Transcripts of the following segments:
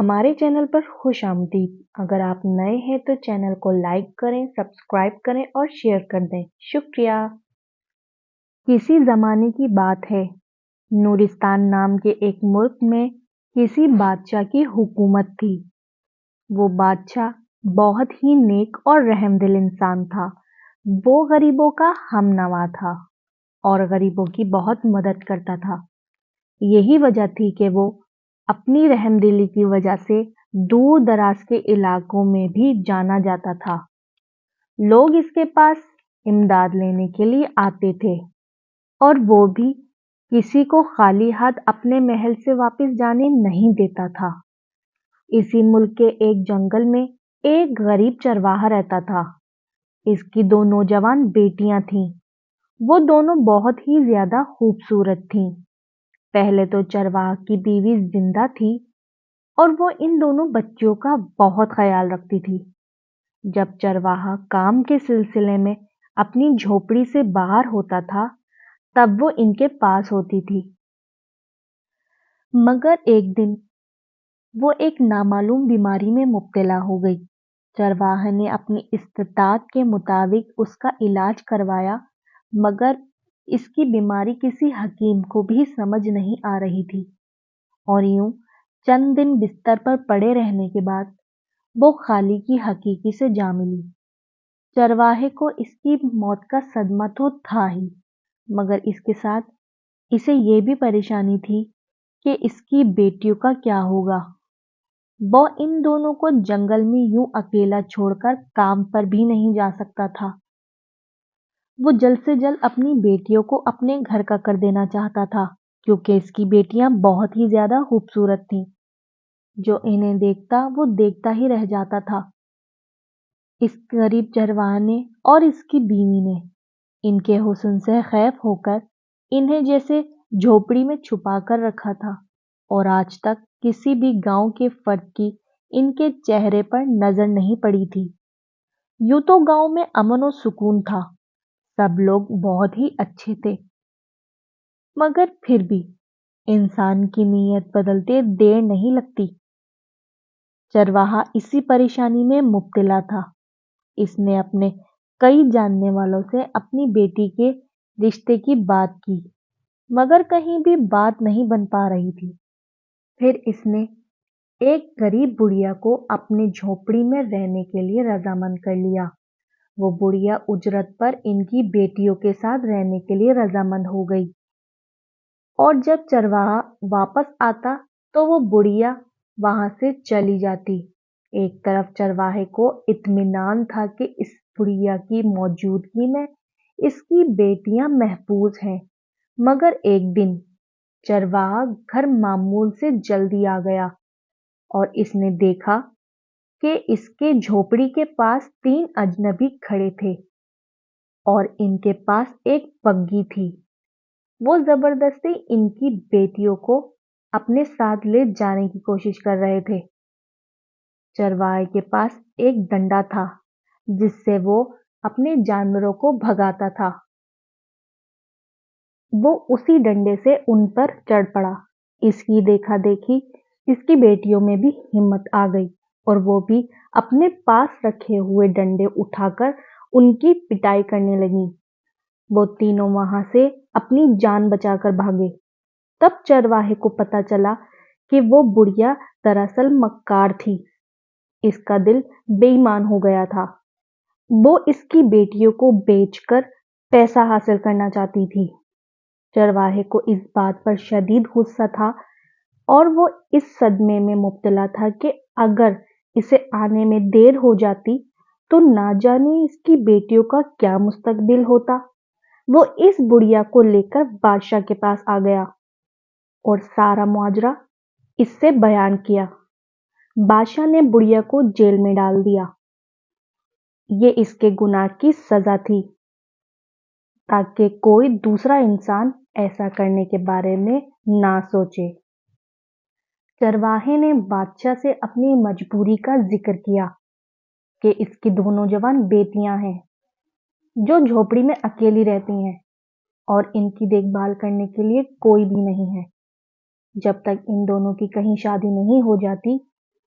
ہمارے چینل پر خوش آمدید۔ اگر آپ نئے ہیں تو چینل کو لائک کریں، سبسکرائب کریں اور شیئر کر دیں۔ شکریہ۔ کسی زمانے کی بات ہے، نورستان نام کے ایک ملک میں کسی بادشاہ کی حکومت تھی۔ وہ بادشاہ بہت ہی نیک اور رحم دل انسان تھا۔ وہ غریبوں کا ہم نوا تھا اور غریبوں کی بہت مدد کرتا تھا۔ یہی وجہ تھی کہ وہ اپنی رحم دلی کی وجہ سے دور دراز کے علاقوں میں بھی جانا جاتا تھا۔ لوگ اس کے پاس امداد لینے کے لیے آتے تھے اور وہ بھی کسی کو خالی ہاتھ اپنے محل سے واپس جانے نہیں دیتا تھا۔ اسی ملک کے ایک جنگل میں ایک غریب چرواہا رہتا تھا۔ اس کی 2 نوجوان بیٹیاں تھیں۔ وہ دونوں بہت ہی زیادہ خوبصورت تھیں۔ پہلے تو چرواہا کی بیوی زندہ تھی اور وہ ان دونوں بچیوں کا بہت خیال رکھتی تھی۔ جب چرواہا کام کے سلسلے میں اپنی جھوپڑی سے باہر ہوتا تھا تب وہ ان کے پاس ہوتی تھی۔ مگر ایک دن وہ ایک نامعلوم بیماری میں مبتلا ہو گئی۔ چرواہے نے اپنی استطاعت کے مطابق اس کا علاج کروایا مگر اس کی بیماری کسی حکیم کو بھی سمجھ نہیں آ رہی تھی اور یوں چند دن بستر پر پڑے رہنے کے بعد وہ خالق کی حقیقی سے جا ملی۔ چرواہے کو اس کی موت کا صدمہ تو تھا ہی مگر اس کے ساتھ اسے یہ بھی پریشانی تھی کہ اس کی بیٹیوں کا کیا ہوگا۔ وہ ان دونوں کو جنگل میں یوں اکیلا چھوڑ کر کام پر بھی نہیں جا سکتا تھا۔ وہ جلد سے جلد اپنی بیٹیوں کو اپنے گھر کا کر دینا چاہتا تھا کیونکہ اس کی بیٹیاں بہت ہی زیادہ خوبصورت تھیں۔ جو انہیں دیکھتا وہ دیکھتا ہی رہ جاتا تھا۔ اس غریب چرواہے نے اور اس کی بیوی نے ان کے حسن سے خیف ہو کر انہیں جیسے جھوپڑی میں چھپا کر رکھا تھا اور آج تک کسی بھی گاؤں کے فرد کی ان کے چہرے پر نظر نہیں پڑی تھی۔ یوں تو گاؤں میں امن و سکون تھا، سب لوگ بہت ہی اچھے تھے مگر پھر بھی انسان کی نیت بدلتے دیر نہیں لگتی۔ چرواہا اسی پریشانی میں مبتلا تھا۔ اس نے اپنے کئی جاننے والوں سے اپنی بیٹی کے رشتے کی بات کی مگر کہیں بھی بات نہیں بن پا رہی تھی۔ پھر اس نے ایک غریب بڑھیا کو اپنے جھوپڑی میں رہنے کے لیے رضامند کر لیا۔ وہ بڑھیا اجرت پر ان کی بیٹیوں کے ساتھ رہنے کے لیے رضامند ہو گئی اور جب چرواہا واپس آتا تو وہ بڑھیا وہاں سے چلی جاتی۔ ایک طرف چرواہے کو اطمینان تھا کہ اس بڑھیا کی موجودگی میں اس کی بیٹیاں محفوظ ہیں مگر ایک دن چرواہا گھر معمول سے جلدی آ گیا اور اس نے دیکھا کہ اس کے جھوپڑی کے پاس 3 اجنبی کھڑے تھے اور ان کے پاس ایک بگھی تھی۔ وہ زبردستی ان کی بیٹیوں کو اپنے ساتھ لے جانے کی کوشش کر رہے تھے۔ چرواہے کے پاس ایک ڈنڈا تھا جس سے وہ اپنے جانوروں کو بھگاتا تھا۔ وہ اسی ڈنڈے سے ان پر چڑھ پڑا۔ اس کی دیکھا دیکھی اس کی بیٹیوں میں بھی ہمت آ گئی اور وہ بھی اپنے پاس رکھے ہوئے ڈنڈے اٹھا کر ان کی پٹائی کرنے لگیں۔ وہ تینوں وہاں سے اپنی جان بچا کر بھاگے۔ تب چرواہے کو پتہ چلا کہ وہ بڑھیا دراصل مکار تھی۔ اس کا دل بے ایمان ہو گیا تھا۔ وہ اس کی بیٹیوں کو بیچ کر پیسہ حاصل کرنا چاہتی تھی۔ چرواہے کو اس بات پر شدید غصہ تھا اور وہ اس صدمے میں مبتلا تھا کہ اگر اسے آنے میں دیر ہو جاتی تو نہ جانے اس کی بیٹیوں کا کیا مستقبل ہوتا۔ وہ اس بڑھیا کو لے کر بادشاہ کے پاس آ گیا اور سارا ماجرا اس سے بیان کیا۔ بادشاہ نے بڑھیا کو جیل میں ڈال دیا۔ یہ اس کے گناہ کی سزا تھی تاکہ کوئی دوسرا انسان ایسا کرنے کے بارے میں نہ سوچے۔ چرواہے نے بادشاہ سے اپنی مجبوری کا ذکر کیا کہ اس کی 2 نوجوان بیٹیاں ہیں جو جھوپڑی میں اکیلی رہتی ہیں اور ان کی دیکھ بھال کرنے کے لیے کوئی بھی نہیں ہے۔ جب تک ان دونوں کی کہیں شادی نہیں ہو جاتی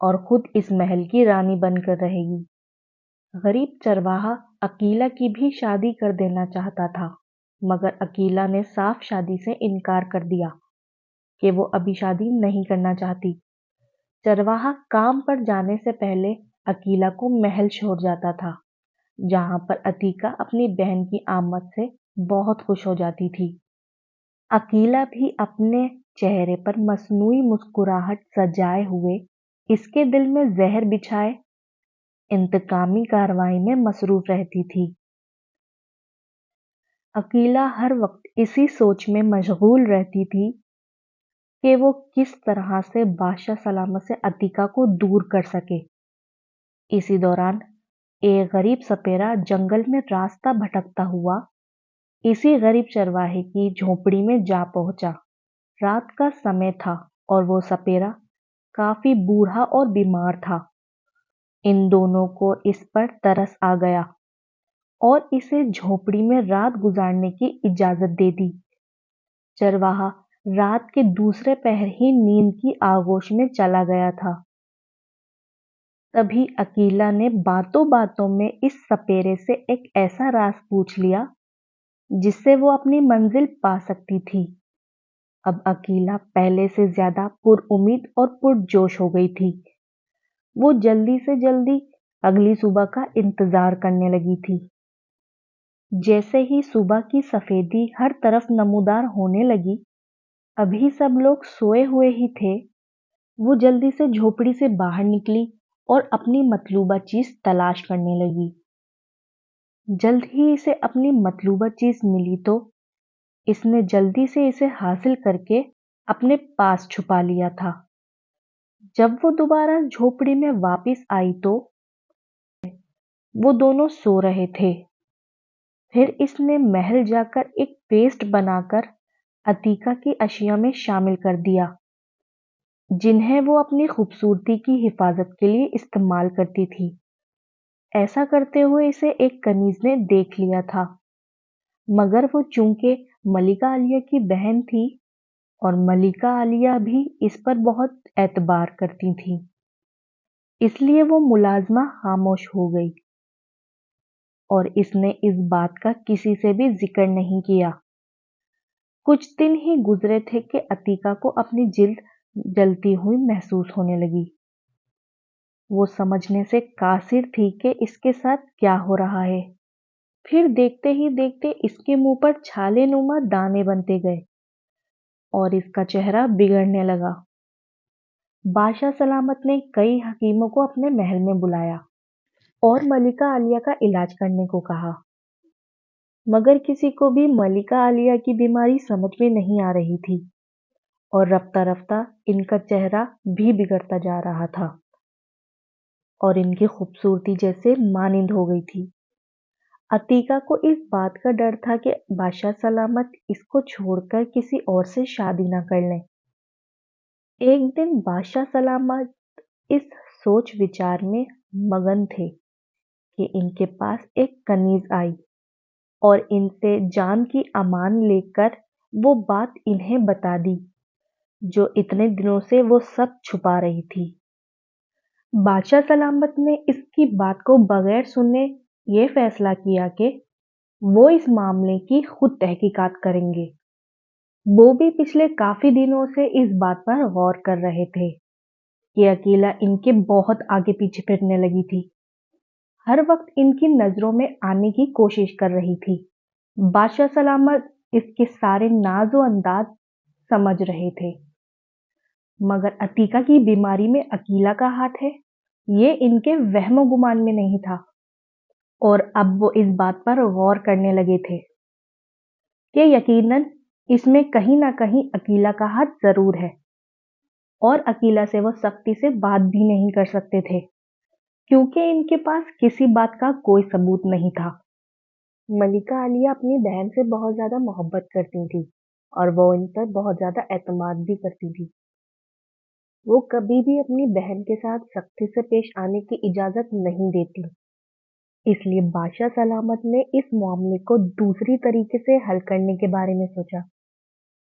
اور خود اس محل کی رانی بن کر رہے گی۔ غریب چرواہا عقیلہ کی بھی شادی کر دینا چاہتا تھا، مگر عقیلہ نے صاف شادی سے انکار کر دیا کہ وہ ابھی شادی نہیں کرنا چاہتی۔ چرواہا کام پر جانے سے پہلے عقیلہ کو محل چھوڑ جاتا تھا، جہاں پر عتیقہ اپنی بہن کی آمد سے بہت خوش ہو جاتی تھی۔ عقیلہ بھی اپنے چہرے پر مصنوعی مسکراہٹ سجائے ہوئے اس کے دل میں زہر بچھائے انتقامی کارروائی میں مصروف رہتی تھی۔ عقیلہ ہر وقت اسی سوچ میں مشغول رہتی تھی کہ وہ کس طرح سے بادشاہ سلامت سے عتیقہ کو دور کر سکے۔ اسی دوران ایک غریب سپیرا جنگل میں راستہ بھٹکتا ہوا اسی غریب چرواہے کی جھونپڑی میں جا پہنچا۔ رات کا سمے تھا اور وہ سپیرا کافی بوڑھا اور بیمار تھا۔ ان دونوں کو اس پر ترس آ گیا اور اسے جھونپڑی میں رات گزارنے کی اجازت دے دی۔ چرواہا رات کے دوسرے پہر ہی نیند کی آغوش میں چلا گیا تھا۔ تبھی عقیلہ نے باتوں باتوں میں اس سپیرے سے ایک ایسا راز پوچھ لیا جس سے وہ اپنی منزل پا سکتی تھی۔ اب عقیلہ پہلے سے زیادہ پر امید اور پرجوش ہو گئی تھی۔ وہ جلدی سے جلدی اگلی صبح کا انتظار کرنے لگی تھی۔ جیسے ہی صبح کی سفیدی ہر طرف نمودار ہونے لگی، ابھی سب لوگ سوئے ہوئے ہی تھے، وہ جلدی سے جھونپڑی سے باہر نکلی اور اپنی مطلوبہ چیز تلاش کرنے لگی۔ جلد ہی اسے اپنی مطلوبہ چیز ملی تو اس نے جلدی سے اسے حاصل کر کے اپنے پاس چھپا لیا تھا۔ جب وہ دوبارہ جھونپڑی میں واپس آئی تو وہ دونوں سو رہے تھے۔ پھر اس نے محل جا کر ایک پیسٹ بنا کر عتیقہ کی اشیاء میں شامل کر دیا، جنہیں وہ اپنی خوبصورتی کی حفاظت کے لیے استعمال کرتی تھی۔ ایسا کرتے ہوئے اسے ایک کنیز نے دیکھ لیا تھا، مگر وہ چونکہ ملکہ عالیہ کی بہن تھی اور ملکہ عالیہ بھی اس پر بہت اعتبار کرتی تھی، اس لیے وہ ملازمہ خاموش ہو گئی اور اس نے اس بات کا کسی سے بھی ذکر نہیں کیا۔ کچھ دن ہی گزرے تھے کہ عتیقہ کو اپنی جلد جلتی ہوئی محسوس ہونے لگی۔ وہ سمجھنے سے قاصر تھی کہ اس کے ساتھ کیا ہو رہا ہے۔ پھر دیکھتے ہی دیکھتے اس کے منہ پر چھالے نما دانے بنتے گئے اور اس کا چہرہ بگڑنے لگا۔ بادشاہ سلامت نے کئی حکیموں کو اپنے محل میں بلایا اور ملکہ عالیہ کا علاج کرنے کو کہا، مگر کسی کو بھی ملکہ عالیہ کی بیماری سمجھ میں نہیں آ رہی تھی اور رفتہ رفتہ ان کا چہرہ بھی بگڑتا جا رہا تھا اور ان کی خوبصورتی جیسے مانند ہو گئی تھی۔ عتیقہ کو اس بات کا ڈر تھا کہ بادشاہ سلامت اس کو چھوڑ کر کسی اور سے شادی نہ کر لیں۔ ایک دن بادشاہ سلامت اس سوچ وچار میں مگن تھے کہ ان کے پاس ایک کنیز آئی اور ان سے جان کی امان لے کر وہ بات انہیں بتا دی جو اتنے دنوں سے وہ سب چھپا رہی تھی۔ بادشاہ سلامت نے اس کی بات کو بغیر سنے یہ فیصلہ کیا کہ وہ اس معاملے کی خود تحقیقات کریں گے۔ وہ بھی پچھلے کافی دنوں سے اس بات پر غور کر رہے تھے کہ عقیلہ ان کے بہت آگے پیچھے پھرنے لگی تھی، ہر وقت ان کی نظروں میں آنے کی کوشش کر رہی تھی۔ بادشاہ سلامت اس کے سارے ناز و انداز سمجھ رہے تھے، مگر عتیقہ کی بیماری میں عقیلہ کا ہاتھ ہے، یہ ان کے وہم و گمان میں نہیں تھا، اور اب وہ اس بات پر غور کرنے لگے تھے کہ یقیناً اس میں کہیں نہ کہیں عقیلہ کا ہاتھ ضرور ہے، اور عقیلہ سے وہ سختی سے بات بھی نہیں کر سکتے تھے کیونکہ ان کے پاس کسی بات کا کوئی ثبوت نہیں تھا۔ ملکہ عالیہ اپنی بہن سے بہت زیادہ محبت کرتی تھی اور وہ ان پر بہت زیادہ اعتماد بھی کرتی تھی۔ وہ کبھی بھی اپنی بہن کے ساتھ سختی سے پیش آنے کی اجازت نہیں دیتی، اس لیے بادشاہ سلامت نے اس معاملے کو دوسری طریقے سے حل کرنے کے بارے میں سوچا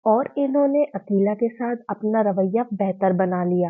اور انہوں نے عقیلہ کے ساتھ اپنا رویہ بہتر بنا لیا۔